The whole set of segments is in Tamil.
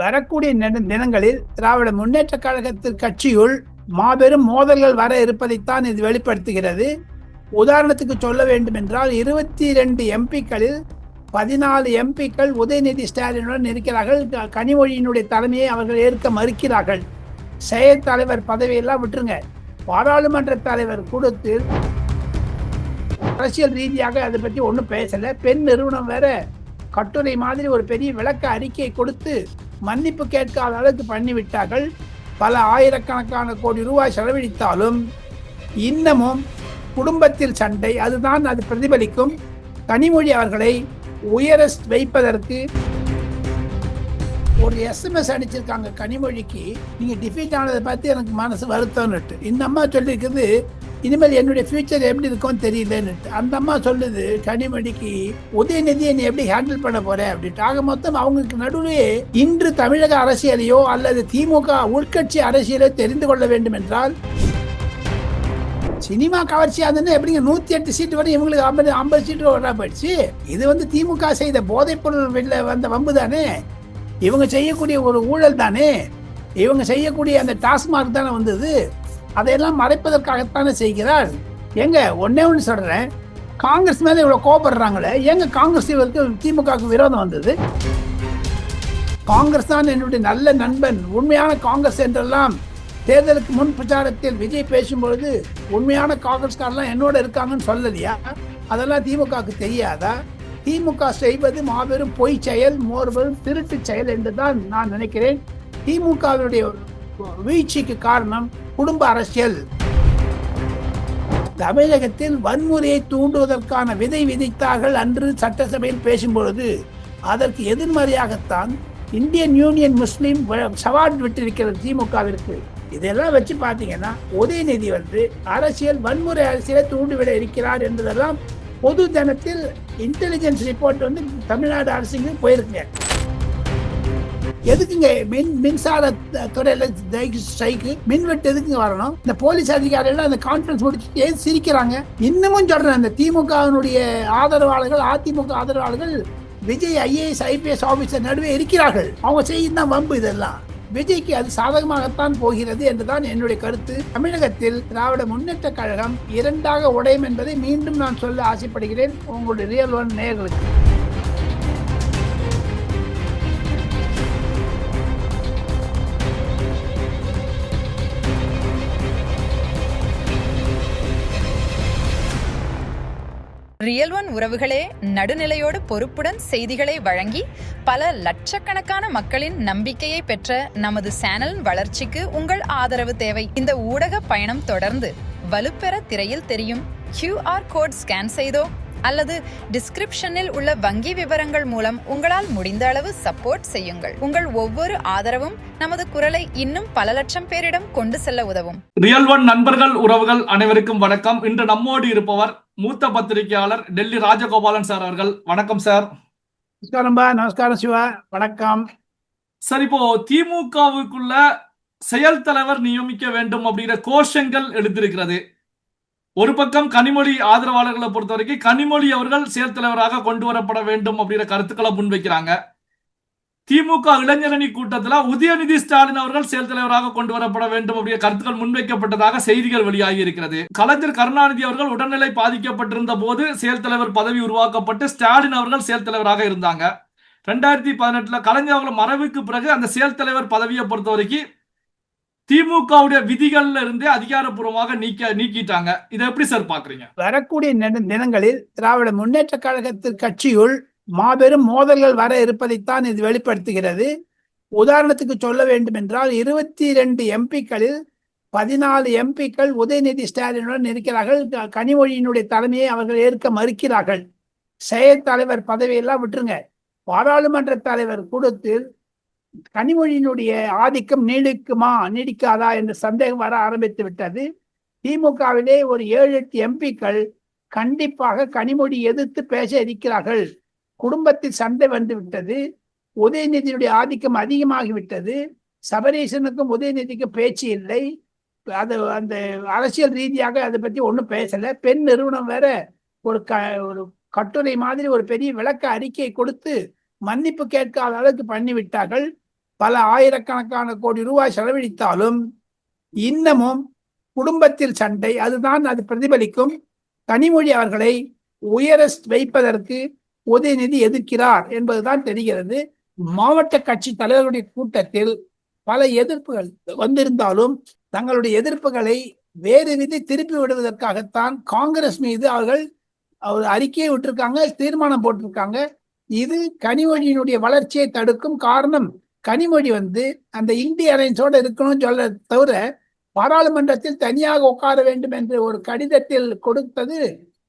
வரக்கூடிய தினங்களில் திராவிட முன்னேற்ற கழகத்தின் கட்சியுள் மாபெரும் மோதல்கள் வர இருப்பதைத்தான் இது வெளிப்படுத்துகிறது. உதாரணத்துக்கு சொல்ல வேண்டும் என்றால் 22 எம்பிக்களில் 14 எம்பிக்கள் உதயநிதி ஸ்டாலினுடன் இருக்கிறார்கள். கனிமொழியினுடைய தலைமையை அவர்கள் ஏற்க மறுக்கிறார்கள். செயல் தலைவர் பதவியெல்லாம் விட்டுருங்க, பாராளுமன்ற தலைவர் கூடத்தில் அரசியல் ரீதியாக அதை பற்றி ஒன்றும் பேசல. பெண் நிறுவனம் வேற கட்டுரை மாதிரி ஒரு பெரிய விளக்க அறிக்கையை கொடுத்து மன்னிப்பு கேட்காத அளவுக்கு பண்ணிவிட்டார்கள். பல ஆயிரக்கணக்கான கோடி ரூபாய் செலவழித்தாலும் இன்னமும் குடும்பத்தில் சண்டை, அதுதான் அது பிரதிபலிக்கும். கனிமொழி அவர்களை உயர வைப்பதற்கு ஒரு எஸ்எம்எஸ் அடிச்சிருக்காங்க கனிமொழிக்கு, நீங்க டிஃபீட் ஆனதை பார்த்து எனக்கு மனசு வருத்தம்னுட்டு. இந்த அம்மா சொல்லியிருக்குது, இனிமேல் என்னுடைய ஃபியூச்சர் எப்படி இருக்கும்னு தெரியலன்னு. அந்த அம்மா சொல்லுது கனிமொழிக்கு, உதயநிதியை நீ எப்படி ஹேண்டில் பண்ண போற அப்படின்ட்டு. ஆக மொத்தம் அவங்களுக்கு நடுவே இன்று தமிழக அரசியலையோ அல்லது திமுக உள்கட்சி அரசியலையோ தெரிந்து கொள்ள வேண்டும் என்றால், சினிமா கவர்ச்சி அதுன்னு எப்படிங்க 108 சீட்டு வரை இவங்களுக்கு 50 சீட்டு வரா போயிடுச்சு. இது திமுக செய்த போதைப் பொருள் வெளில வந்த வம்பு தானே, இவங்க செய்யக்கூடிய ஒரு ஊழல் தானே, இவங்க செய்யக்கூடிய அந்த டாஸ்மார்க் தானே வந்தது. அதையெல்லாம் மறைப்பதற்காகத்தானே செய்கிறார். எங்க ஒன்னே ஒன்று சொல்றேன், காங்கிரஸ் மேல இவ்வளவு கோபப்படுறாங்களே, எங்க காங்கிரஸ் இவருக்கு திமுகவுக்கு விரோதம் வந்தது? காங்கிரஸ் தான் என்னுடைய நல்ல நண்பன், உண்மையான காங்கிரஸ் என்றெல்லாம் தேர்தலுக்கு முன் பிரச்சாரத்தில் விஜய் பேசும்பொழுது உண்மையான காங்கிரஸ்காரெல்லாம் என்னோட இருக்காங்கன்னு சொல்லலையா? அதெல்லாம் திமுகவுக்கு தெரியாதா? திமுக செய்வது மாபெரும் பொய் செயல், மாபெரும் திருட்டு செயல் என்றுதான் நான் நினைக்கிறேன். திமுகவினுடைய வீழ்ச்சிக்கு காரணம் குடும்ப அரசியல். தமிழகத்தில் வன்முறையை தூண்டுவதற்கான விதை விதைத்தார்கள் அன்று சட்டசபையில் பேசும்பொழுது. அதற்கு எதிர்மறையாகத்தான் இந்தியன் யூனியன் முஸ்லீம் சவால் விட்டிருக்கிறது திமுகவிற்கு. இதெல்லாம் வச்சு பார்த்தீங்கன்னா உதயநிதி அரசியல் வன்முறை அரசியலை தூண்டிவிட இருக்கிறார் என்பதெல்லாம் பொது ஜனத்தில் இன்டெலிஜென்ஸ் ரிப்போர்ட் தமிழ்நாடு அரசுக்கு போயிருக்குங்க. எதுக்குங்க மின்சார துறையில ஸ்ட்ரைக்கு, மின்வெட்டு எதுக்குங்க வரணும்? இந்த போலீஸ் அதிகாரிகள் அந்த கான்ஃபரன்ஸ் முடிச்சுட்டு ஏன் சிரிக்கிறாங்க? இன்னமும் சொல்றேன், இந்த திமுகவினுடைய ஆதரவாளர்கள், அதிமுக ஆதரவாளர்கள் விஜய் IAS IPS ஆபீசர் நடுவே இருக்கிறார்கள். அவங்க செய்யும் வம்பு. இதெல்லாம் விஜய்க்கு அது சாதகமாகத்தான் போகிறது என்றுதான் என்னுடைய கருத்து. தமிழகத்தில் திராவிட முன்னேற்ற கழகம் இரண்டாக உடையும் என்பதை மீண்டும் நான் சொல்ல ஆசைப்படுகிறேன் உங்களுடைய ரியல் ஒன் நேயர்களுக்கு. ரியல் ஒன் உறவுகளே, நடுநிலையோடு பொறுப்புடன் செய்திகளை வழங்கி பல லட்சக்கணக்கான மக்களின் நம்பிக்கையை பெற்ற நமது சேனலின் வளர்ச்சிக்கு உங்கள் ஆதரவு தேவை. இந்த ஊடக பயணம் தொடர்ந்து வலுப்பெற திரையில் தெரியும் QR கோட் ஸ்கேன் செய்தோ அல்லது டிஸ்கிரிப்ஷனில் உள்ள வங்கி விவரங்கள் மூலம் உங்களால் முடிந்த அளவு சப்போர்ட் செய்யுங்கள். உங்கள் ஒவ்வொரு ஆதரவும் நமது குரலை இன்னும் பல லட்சம் பேரிடம் கொண்டு செல்ல உதவும். ரியல் ஒன் நண்பர்கள் உறவுகள் அனைவருக்கும் வணக்கம். இன்று நம்மோடு இருப்பவர் மூத்த பத்திரிகையாளர் டெல்லி ராஜகோபாலன் சார் அவர்கள். வணக்கம் சார். நமஸ்காரம் சிவா, வணக்கம் சார். இப்போ திமுகவுக்குள்ள செயல் தலைவர் நியமிக்க வேண்டும் அப்படிங்கிற கோஷங்கள் எடுத்திருக்கிறது. ஒரு பக்கம் கனிமொழி ஆதரவாளர்களை பொறுத்த வரைக்கும் கனிமொழி அவர்கள் செயல் தலைவராக கொண்டு வரப்பட வேண்டும் அப்படிங்கிற கருத்துக்களை முன்வைக்கிறாங்க. திமுக இளைஞரணி கூட்டத்தில் உதயநிதி ஸ்டாலின் அவர்கள் செயல் தலைவராக கொண்டு வரப்பட வேண்டும் அப்படிங்கிற கருத்துக்கள் முன்வைக்கப்பட்டதாக செய்திகள் வெளியாகி இருக்கிறது. கலைஞர் கருணாநிதி அவர்கள் உடல்நிலை பாதிக்கப்பட்டிருந்த போது செயல் தலைவர் பதவி உருவாக்கப்பட்டு ஸ்டாலின் அவர்கள் செயல் தலைவராக இருந்தாங்க. 2018 கலைஞர் அவர்கள் மறைவுக்கு பிறகு அந்த செயல் தலைவர் பதவியை பொறுத்த வரைக்கும் திமுகவுடைய விதிகள்ல இருந்தே அதிகாரப்பூர்வமாக நீக்கிட்டாங்க. இதை எப்படி சார் பாக்குறீங்க? வரக்கூடிய தினங்களில் திராவிட முன்னேற்ற கழகத்தின் கட்சியுள் மாபெரும் மோதல்கள் வர இருப்பதைத்தான் இது வெளிப்படுத்துகிறது. உதாரணத்துக்கு சொல்ல வேண்டும் என்றால் 22 எம்பிக்களில் 14 எம்பிக்கள் உதயநிதி ஸ்டாலினுடன் இருக்கிறார்கள். கனிமொழியினுடைய தலைமையை அவர்கள் ஏற்க மறுக்கிறார்கள். செயல் தலைவர் பதவியெல்லாம் விட்டுருங்க, பாராளுமன்ற தலைவர் கூடத்தில் கனிமொழியினுடைய ஆதிக்கம் நீடிக்காதா என்ற சந்தேகம் வர ஆரம்பித்து விட்டது. திமுகவிலே ஒரு 7-8 எம்பிக்கள் கண்டிப்பாக கனிமொழி எதிர்த்து பேச இருக்கிறார்கள். குடும்பத்தில் சண்டை வந்து விட்டது. உதயநிதியுடைய ஆதிக்கம் அதிகமாகிவிட்டது. சபரீசனுக்கும் உதயநிதிக்கும் பேச்சு இல்லை. அது அந்த அரசியல் ரீதியாக அதை பற்றி ஒன்றும் பேசல. பெண் நிறுவனம் வேற ஒரு கட்டுரை மாதிரி ஒரு பெரிய விளக்க அறிக்கையை கொடுத்து மன்னிப்பு கேட்காத அளவுக்கு பண்ணிவிட்டார்கள். பல ஆயிரக்கணக்கான கோடி ரூபாய் செலவழித்தாலும் இன்னமும் குடும்பத்தில் சண்டை, அதுதான் அது பிரதிபலிக்கும். கனிமொழி அவர்களை உயர வைப்பதற்கு உதயநிதி எதிர்க்கிறார் என்பதுதான் தெரிகிறது. மாவட்ட கட்சி தலைவர்களுடைய கூட்டத்தில் பல எதிர்ப்புகள் வந்திருந்தாலும் தங்களுடைய எதிர்ப்புகளை வேறு விதி திருப்பி விடுவதற்காகத்தான் காங்கிரஸ் மீது அவர்கள் ஒரு அறிக்கையை விட்டிருக்காங்க, தீர்மானம் போட்டிருக்காங்க. இது கனிமொழியினுடைய வளர்ச்சியை தடுக்கும். காரணம், கனிமொழி அந்த இந்திய அலைன்ஸோட இருக்கணும்னு சொல்ல தவிர பாராளுமன்றத்தில் தனியாக உட்கார வேண்டும் என்று ஒரு கடிதத்தில் கொடுத்தது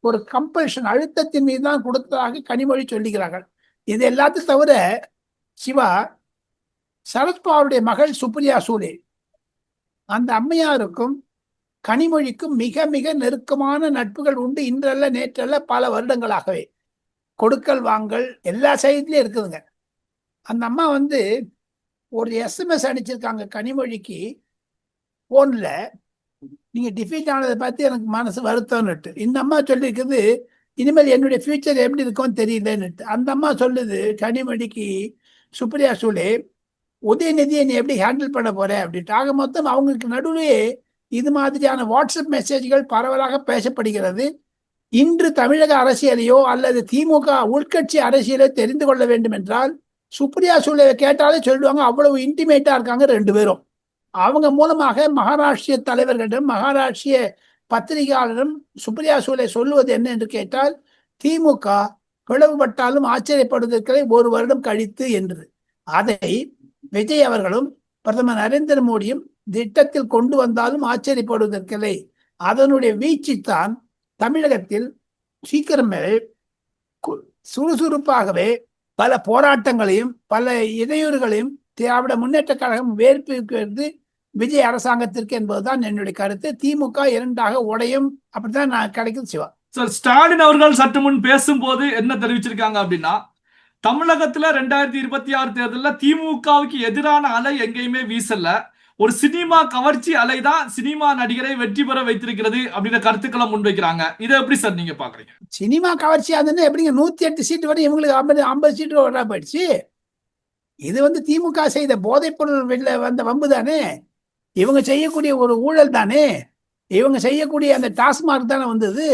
ஒரு கம்பல்ஷன், அழுத்தத்தின் மீது தான் கொடுத்ததாக கனிமொழி சொல்லுகிறார்கள். இது எல்லாத்தையும் தவிர சிவா, சரத்பவாருடைய மகள் சுப்ரியா சூலே, அந்த அம்மையாருக்கும் கனிமொழிக்கும் மிக மிக நெருக்கமான நட்புகள் உண்டு. இன்றல்ல நேற்றல்ல, பல வருடங்களாகவே கொடுக்கல் வாங்கல் எல்லா சைட்லயும் இருக்குதுங்க. அந்த அம்மா ஒரு எஸ்எம்எஸ் அனுப்பிச்சிருக்காங்க கனிமொழிக்கு போன்ல, நீங்க டிஃபீட் ஆனதை பார்த்து எனக்கு மனசு வருத்தம்னுட்டு. இந்த அம்மா சொல்லியிருக்குது, இனிமேல் என்னுடைய ஃபியூச்சர் எப்படி இருக்கும்னு தெரியலன்னுட்டு. அந்த அம்மா சொல்லுது கனிமொழிக்கு, சுப்ரியா சூலே, உதயநிதியை நீ எப்படி ஹேண்டில் பண்ண போற அப்படின்ட்டு. ஆக மொத்தம் அவங்களுக்கு நடுவே இது மாதிரியான வாட்ஸ்அப் மெசேஜ்கள் பரவலாக பேசப்படுகிறது. இன்று தமிழக அரசியலையோ அல்லது திமுக உள்கட்சி அரசியலையோ தெரிந்து கொள்ள வேண்டும் என்றால் சுப்ரியா சூலேவை கேட்டாலே சொல்லுவாங்க, அவ்வளவு இன்டிமேட்டா இருக்காங்க ரெண்டு பேரும். அவங்க மூலமாக மகாராஷ்டிரிய தலைவர்களிடம், மகாராஷ்டிரிய பத்திரிகையாளரிடம் சுப்ரியா சூலே சொல்லுவது என்ன என்று கேட்டால், திமுக பிளவுபட்டாலும் ஆச்சரியப்படுவதற்கே ஒரு வருடம் கழித்து என்று. அதை விஜய் அவர்களும் பிரதமர் நரேந்திர மோடியும் திட்டத்தில் கொண்டு வந்தாலும் ஆச்சரியப்படுவதற்கில்லை. அதனுடைய வீழ்ச்சி தான் தமிழகத்தில் சீக்கிரமே சுறுசுறுப்பாகவே பல போராட்டங்களையும் பல இடையூறுகளையும் திராவிட முன்னேற்ற கழகம் வேர்ப்பிருக்கிறது விஜய் அரசாங்கத்திற்கு என்பதுதான் என்னுடைய கருத்து. திமுக இரண்டாக உடையும், அப்படித்தான் நான் கிடைக்கும். சிவா சார், ஸ்டாலின் அவர்கள் சற்று முன் பேசும்போது என்ன தெரிவிச்சிருக்காங்க அப்படின்னா, தமிழகத்துல 2026 தேர்தலில் திமுகவுக்கு எதிரான அலை எங்கேயுமே வீசல, ஒரு சினிமா கவர்ச்சி அலை தான் சினிமா நடிகரை வெற்றி பெற வைத்திருக்கிறது அப்படின்ற கருத்துக்களை முன்வைக்கிறாங்க. இதை எப்படி சார் நீங்க பாக்குறீங்க? சினிமா கவர்ச்சி அதுன்னு எப்படிங்க 108 சீட்டு வரை இவங்களுக்கு 50 சீட்டு வரா போயிடுச்சு. இது திமுக செய்த போதைப் பொருள் வந்த வம்பு தானே, இவங்க செய்யக்கூடிய ஒரு ஊழல் தானே, இவங்க செய்யக்கூடிய அந்த டாஸ்மார்க் தானே வந்தது.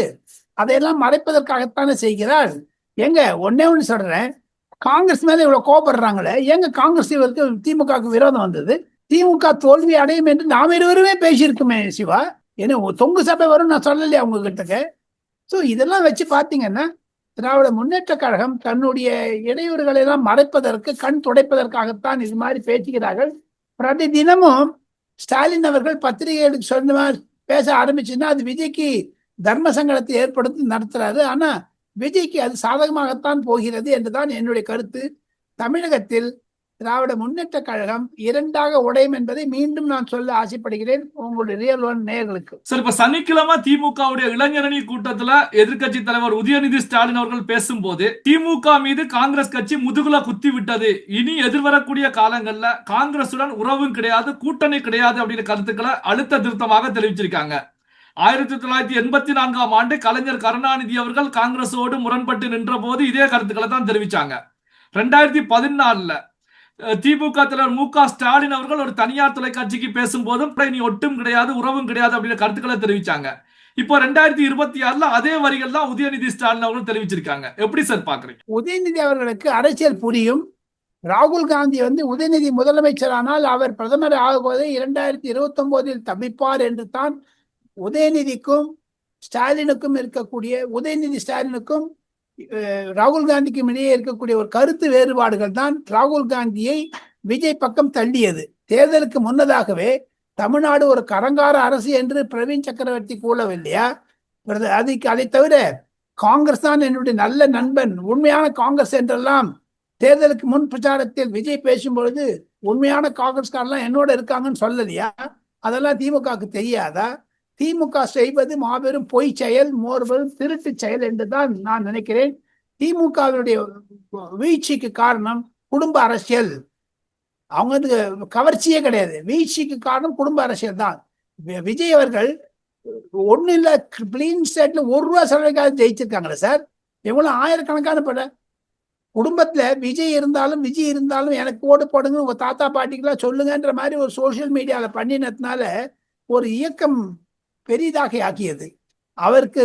அதையெல்லாம் மறைப்பதற்காகத்தானே செய்கிறார். எங்க ஒன்னே ஒன்று சொல்றேன், காங்கிரஸ் மேல இவ்வளவு கோபப்படுறாங்களே, எங்க காங்கிரஸ் திமுகவுக்கு விரோதம் வந்தது? திமுக தோல்வி அடையும் என்று நாம் இருவருமே பேசியிருக்குமே சிவா. ஏன்னா தொங்கு சபை வரும் நான் சொல்லலையே அவங்க கிட்டக்க. ஸோ இதெல்லாம் வச்சு பார்த்தீங்கன்னா திராவிட முன்னேற்ற கழகம் தன்னுடைய இடையூறுகளை எல்லாம் மறைப்பதற்கு, கண் துடைப்பதற்காகத்தான் இது மாதிரி பேசுகிறார்கள். பிரதி தினமும் ஸ்டாலின் அவர்கள் பத்திரிகைகளுக்கு சொன்ன மாதிரி பேச ஆரம்பிச்சுன்னா அது விஜய்க்கு தர்ம சங்கடத்தை ஏற்படுத்தி நடத்துறாரு. ஆனா விஜய்க்கு அது சாதகமாகத்தான் போகிறது என்றுதான் என்னுடைய கருத்து. தமிழகத்தில் திராவிட முன்னேற்ற கழகம் இரண்டாக உடையும் என்பதை மீண்டும் நான் சொல்ல ஆசைப்படுகிறேன் உங்களுடைய ரியல் ஒன் நேயர்களுக்கு. சார், இப்ப சனிக்கிழமை திமுகவுடைய இளைஞரணி கூட்டத்துல எதிர்க்கட்சி தலைவர் உதயநிதி ஸ்டாலின் அவர்கள் பேசும்போது, திமுக மீது காங்கிரஸ் கட்சி முதுகுல குத்தி விட்டது, இனி எதிர்வரக்கூடிய காலங்கள்ல காங்கிரசுடன் உறவும் கிடையாது, கூட்டணி கிடையாது அப்படின்ற கருத்துக்களை அழுத்த திருத்தமாக தெரிவிச்சிருக்காங்க. 1984ஆம் ஆண்டு கலைஞர் கருணாநிதி அவர்கள் காங்கிரஸோடு முரண்பட்டு நின்ற போது இதே கருத்துக்களை தான் தெரிவிச்சாங்க. 2014 திமுக தலைவர் மு.க. ஸ்டாலின் அவர்கள் ஒரு தனியார் தொலைக்காட்சிக்கு பேசும்போதும் இனி ஒட்டும் கிடையாது, உறவும் கிடையாது அப்படின்ற கருத்துக்களை தெரிவிச்சாங்க. இப்போ 2026 அதே வரிகள் தான் உதயநிதி ஸ்டாலின் அவர்கள் தெரிவிச்சிருக்காங்க. எப்படி சார் பாக்குறீங்க? உதயநிதி அவர்களுக்கு அரசியல் புரியும். ராகுல் காந்தி உதயநிதி முதலமைச்சரானால் அவர் பிரதமர் ஆகும்போது 2029 தப்பிப்பார் என்று தான் உதயநிதிக்கும் ஸ்டாலினுக்கும் இருக்கக்கூடிய, உதயநிதி ஸ்டாலினுக்கும் ராகுல் காந்திக்கும் இடையே இருக்கக்கூடிய ஒரு கருத்து வேறுபாடுகள் தான் ராகுல் காந்தியை விஜய் பக்கம் தள்ளியது. தேர்தலுக்கு முன்னதாகவே தமிழ்நாடு ஒரு கரங்கார அரசு என்று பிரவீன் சக்கரவர்த்தி கூறவில்லையா? அதை தவிர காங்கிரஸ் தான் என்னுடைய நல்ல நண்பன், உண்மையான காங்கிரஸ் என்றெல்லாம் தேர்தலுக்கு முன் பிரச்சாரத்தில் விஜய் பேசும்பொழுது உண்மையான காங்கிரஸ்காரெல்லாம் என்னோட இருக்காங்கன்னு சொல்லலையா? அதெல்லாம் திமுகவுக்கு தெரியாதா? திமுக செய்வது மாபெரும் பொய் செயல், மாபெரும் திருட்டு செயல் என்றுதான் நான் நினைக்கிறேன். திமுகவினுடைய வீழ்ச்சிக்கு காரணம் குடும்ப அரசியல். அவங்க கவர்ச்சியே கிடையாது, வீழ்ச்சிக்கு காரணம் குடும்ப அரசியல் தான். விஜய் அவர்கள் ஒன்னும் இல்ல, கிளீன் ஸ்டேட்ல ₹1 செலவுக்காக ஜெயிச்சிருக்காங்களே சார். எவ்வளவு ஆயிரக்கணக்கான பட குடும்பத்துல விஜய் இருந்தாலும் எனக்கு ஓட்டு போடுங்க உங்க தாத்தா பாட்டிக்கெல்லாம் சொல்லுங்கன்ற மாதிரி ஒரு சோசியல் மீடியால பண்ணினதுனால ஒரு இயக்கம் பெரிதாக ஆக்கியது. அவருக்கு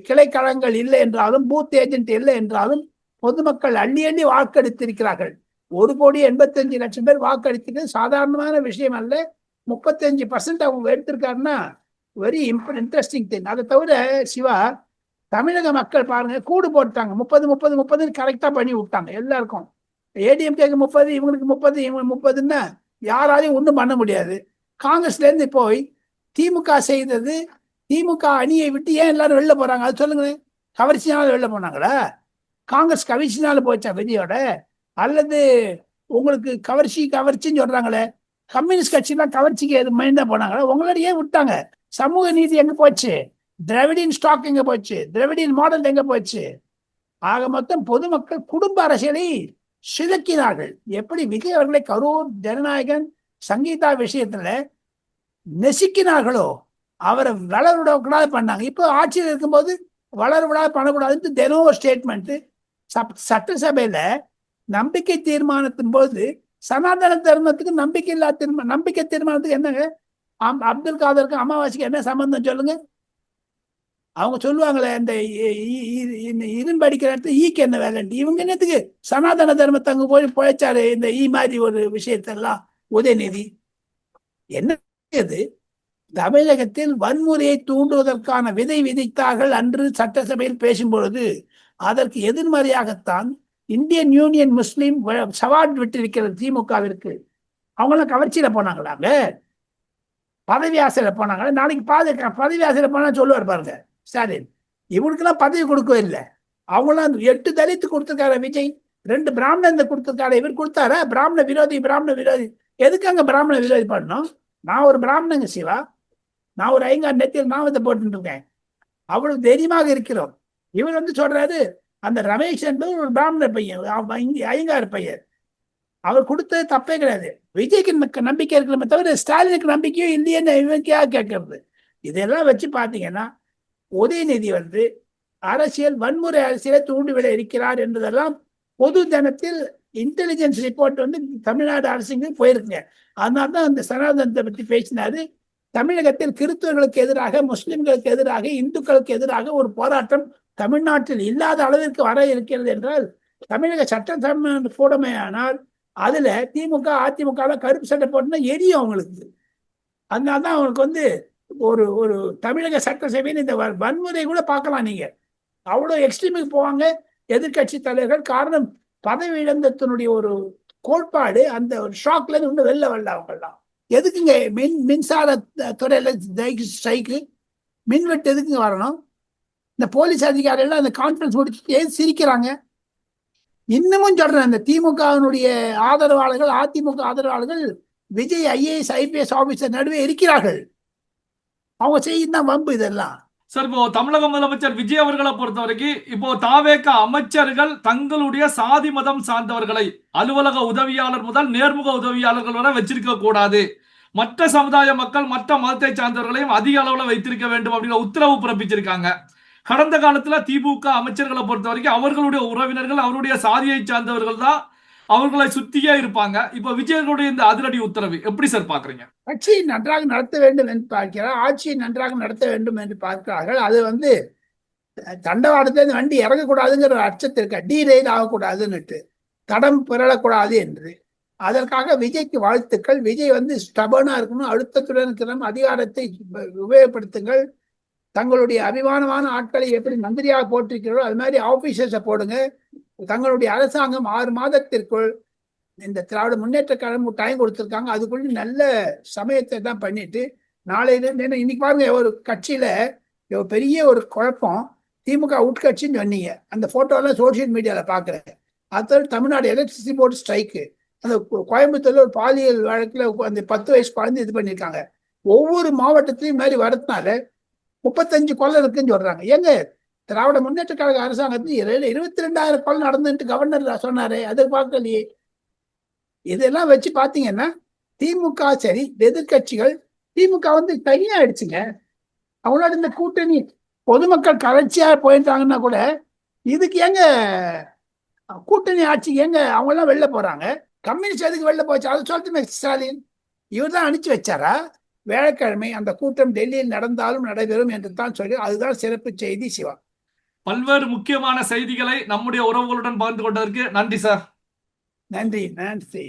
கிளைக்கழகங்கள் இல்லை என்றாலும் பூத் ஏஜென்ட் இல்லை என்றாலும் பொதுமக்கள் அள்ளி அள்ளி வாக்களித்திருக்கிறார்கள். 1,85,00,000 பேர் வாக்களித்திருக்கிறது சாதாரணமான விஷயம் அல்ல. 35% அவங்க எடுத்திருக்காருன்னா வெரி இன்ட்ரெஸ்டிங் திங். அதை தவிர சிவா, தமிழக மக்கள் பாருங்க கூடு போட்டாங்க 30 கரெக்டா பண்ணி விட்டாங்க எல்லாருக்கும். ஏடிஎம்கேக்கு 30, இவங்களுக்கு 30, இவங்களுக்கு 30ன்னா யாராலையும் ஒன்றும் பண்ண முடியாது. காங்கிரஸ்ல இருந்து போய் திமுக செய்தது, திமுக அணியை விட்டு ஏன் எல்லாரும் வெளில போறாங்க அது சொல்லுங்க. கவர்ச்சினால வெளில போனாங்களா? காங்கிரஸ் கவர்ச்சினால போச்சா விஜயோட? அல்லது உங்களுக்கு கவர்ச்சின்னு சொல்றாங்களே, கம்யூனிஸ்ட் கட்சிலாம் கவர்ச்சிக்கு எது மைண்டா போனாங்களா? உங்களோட ஏன் விட்டாங்க? சமூக நீதி எங்க போச்சு? திராவிடியன் ஸ்டாக் எங்க போச்சு? திராவிடியன் மாடல் எங்க போச்சு? ஆக மொத்தம் பொதுமக்கள் குடும்ப அரசியலை சிலக்கினார்கள். எப்படி விஜய் அவர்களை கரூர், ஜனநாயகன், சங்கீதா விஷயத்துல நெசுக்கினார்களோ அவரை வளர விடக்கூடாது பண்ணாங்க. இப்போ ஆட்சியில் இருக்கும்போது வளர விடாது பண்ணக்கூடாதுன்னு தினம் ஸ்டேட்மெண்ட். சட்டசபையில நம்பிக்கை தீர்மானத்தின் போது சனாதன தர்மத்துக்கு நம்பிக்கை தீர்மானத்துக்கு என்னங்க? அப்துல் காதருக்கு அமாவாசைக்கு என்ன சம்பந்தம் சொல்லுங்க? அவங்க சொல்லுவாங்களே இந்த இரும்பு அடிக்கிற இடத்துல ஈக்கு என்ன வேலை? இவங்க என்னத்துக்கு சனாதன தர்மத்தை அங்க போய் பிழைச்சாரு இந்த மாதிரி ஒரு விஷயத்தெல்லாம் உதயநிதி என்ன? தமிழகத்தில் வன்முறையை தூண்டுவதற்கான விதை விதைத்தார்கள் அன்று சட்டசபையில் பேசும்பொழுது. அதற்கு எதிர்மறையாகத்தான் இந்தியன் யூனியன் முஸ்லீம் சவால் விட்டிருக்கிறது திமுகவிற்கு. அவங்களாம் கவர்ச்சியில போனாங்களாங்க, பதவி ஆசையில போனாங்க. நாளைக்கு பதவி ஆசையில போனா சொல்லுவார் பாருங்க ஸ்டாலின், இவனுக்கெல்லாம் பதவி கொடுக்கவே இல்லை. அவங்களாம் 8 தலித்து கொடுத்துருக்காரு விஜய், 2 பிராமணன் கொடுத்துருக்காரு. இவர் கொடுத்தாரா? பிராமண விரோதி. எதுக்கு அங்க பிராமண விரோதி பண்ணணும்? நான் ஒரு பிராமணங்க சிவா, நான் ஒரு ஐங்கார் நெத்தியில் நாமத்தை போட்டு இருக்கேன், அவ்வளவு தைரியமாக இருக்கிறோம். இவர் சொல்றாரு அந்த ரமேஷ் என்பது ஒரு பிராமண பையன், ஐங்கார் பையன், அவர் கொடுத்தது தப்பே கிடையாது. விஜய்க்கு நம்பிக்கை இருக்கணுமே தவிர ஸ்டாலினுக்கு நம்பிக்கையும் இல்லையன்னு இவனுக்கா கேட்கறது. இதெல்லாம் வச்சு பாத்தீங்கன்னா உதயநிதி அரசியல் வன்முறை அரசியலை தூண்டிவிட இருக்கிறார் என்பதெல்லாம் பொது ஜனத்தில் இன்டெலிஜென்ஸ் ரிப்போர்ட் தமிழ்நாடு அரசுக்கு போயிருக்குங்க. அதனால்தான் அந்த சனாதனத்தை பற்றி பேசினாரு. தமிழகத்தில் கிறிஸ்தவர்களுக்கு எதிராக, முஸ்லிம்களுக்கு எதிராக, இந்துக்களுக்கு எதிராக ஒரு போராட்டம் தமிழ்நாட்டில் இல்லாத அளவிற்கு வர இருக்கிறது என்றால் தமிழக சட்டம் கூடமே. ஆனால் அதுல திமுக, அதிமுக கருப்பு சட்டை போட்டுனா எரியும் அவங்களுக்கு. அதனால்தான் அவங்களுக்கு ஒரு ஒரு தமிழக சட்டசபையில் இந்த வன்முறை கூட பார்க்கலாம். நீங்க அவ்வளவு எக்ஸ்ட்ரீமுக்கு போவாங்க எதிர்கட்சி தலைவர்கள். காரணம் பதவி இழந்தத்தினுடைய ஒரு கோட்பாடு அந்த ஒரு ஷாக்ல இருந்து இன்னும் வெளில வரல. அவங்கெல்லாம் எதுக்குங்க மின்சார துறையில ஸ்ட்ரைக்கு, மின்வெட்டு எதுக்குங்க வரணும்? இந்த போலீஸ் அதிகாரிகள் அந்த கான்ஃபரன்ஸ் முடிச்சுட்டு ஏன் சிரிக்கிறாங்க? இன்னமும் சொல்றேன், இந்த திமுகவினுடைய ஆதரவாளர்கள், அதிமுக ஆதரவாளர்கள் விஜய் IAS IPS ஆபீசர் நடுவே இருக்கிறார்கள். அவங்க செய்யும் வம்பு இதெல்லாம். சார், இப்போ தமிழக முதலமைச்சர் விஜய் அவர்களை பொறுத்த வரைக்கும் இப்போ தாவேக அமைச்சர்கள் தங்களுடைய சாதி மதம் சார்ந்தவர்களை அலுவலக உதவியாளர் முதல் நேர்முக உதவியாளர்கள் வரை வச்சிருக்க கூடாது, மற்ற சமுதாய மக்கள் மற்ற மதத்தை சார்ந்தவர்களையும் அதிக அளவுல வைத்திருக்க வேண்டும் அப்படிங்கிற உத்தரவு பிறப்பிச்சிருக்காங்க. கடந்த காலத்துல திமுக அமைச்சர்களை பொறுத்த வரைக்கும் அவர்களுடைய உறவினர்கள், அவருடைய சாதியை சார்ந்தவர்கள் தான் அவர்களை சுத்தியே இருப்பாங்க. இப்ப விஜயனுடைய இந்த அதிரடி உத்தரவு எப்படி சார் பாக்குறீங்க? கட்சியை நன்றாக நடத்த வேண்டும் என்று பார்க்கிறார், ஆட்சியை நன்றாக நடத்த வேண்டும் என்று பார்க்கிறார்கள். அது தண்டவாளத்துல வண்டி இறங்கக்கூடாதுங்கிற ஒரு அச்சத்திற்கு, டீரெயில் ஆகக்கூடாதுன்னுட்டு, தடம் பிறழக்கூடாது என்று. அதற்காக விஜய்க்கு வாழ்த்துக்கள். விஜய் ஸ்டபர்னா இருக்கணும், அழுத்தத்துடன் இருக்கணும், அதிகாரத்தை உபயோகப்படுத்துங்கள். தங்களுடைய அபிமானமான ஆட்களை எப்படி மந்திரியாக போட்டிருக்கிறோ அது மாதிரி ஆபீசர்ஸை போடுங்க. தங்களுடைய அரசாங்கம் 6 மாதத்திற்குள் இந்த திராவிட முன்னேற்ற கழகம் டைம் கொடுத்துருக்காங்க, அதுக்குள்ள நல்ல சமயத்தை தான் பண்ணிட்டு நாளையில இன்னைக்கு பாருங்க, ஒரு கட்சியில பெரிய ஒரு குழப்பம், திமுக உட்கட்சின்னு சொன்னீங்க, அந்த போட்டோலாம் சோசியல் மீடியால பாக்குறேன். அது தமிழ்நாடு எலக்ட்ரிசிட்டி போர்டு ஸ்ட்ரைக்கு, அந்த கோயம்புத்தூர்ல ஒரு பாலியல் வழக்குல அந்த 10 வயசு குழந்தை இது பண்ணியிருக்காங்க. ஒவ்வொரு மாவட்டத்திலையும் மாதிரி வரதுனால 35 கொலை இருக்குன்னு சொல்றாங்க. ஏங்க, திராவிட முன்னேற்ற கழக அரசாங்கத்தில் 22,000 கொலை நடந்துட்டு கவர்னர் சொன்னாரு, அதை பார்க்கலையே. இதெல்லாம் வச்சு பாத்தீங்கன்னா திமுக சரி, எதிர்கட்சிகள், திமுக தனியா ஆயிடுச்சுங்க. அவங்களோட இந்த கூட்டணி பொதுமக்கள் கலைச்சியா போயிட்டாங்கன்னா கூட இதுக்கு ஏங்க கூட்டணி ஆட்சிக்கு எங்க அவங்க எல்லாம் வெளில போறாங்க. கம்யூனிஸ்ட் எதுக்கு வெளில போச்சு அதை சொல்லுமே ஸ்டாலின். இவர் தான் அனுப்பிச்சு வச்சாரா? வியாழக்கிழமை அந்த கூட்டம் டெல்லியில் நடந்தாலும் நடைபெறும் என்று தான் சொல்லி, அதுதான் சிறப்பு செய்தி. சிவா, பல்வேறு முக்கியமான செய்திகளை நம்முடைய உறவுகளுடன் பகிர்ந்து கொண்டதற்கு நன்றி சார். நன்றி நன்றி.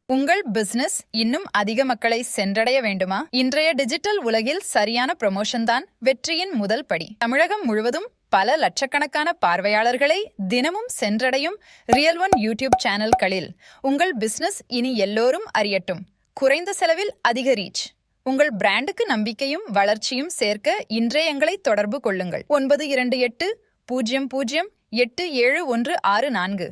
உங்கள் பிசினஸ் இன்னும் அதிக மக்களை சென்றடைய வேண்டுமா? இன்றைய டிஜிட்டல் உலகில் சரியான ப்ரமோஷன் தான் வெற்றியின் முதல் படி. தமிழகம் முழுவதும் பல லட்சக்கணக்கான பார்வையாளர்களை தினமும் சென்றடையும் ரியல் ஒன் யூடியூப் சேனல்களில் உங்கள் பிசினஸ் இனி எல்லோரும் அறியட்டும். குறைந்த செலவில் அதிக ரீச். உங்கள் பிராண்டுக்கு நம்பிக்கையும் வளர்ச்சியும் சேர்க்க இன்றே எங்களை தொடர்பு கொள்ளுங்கள். 9280087164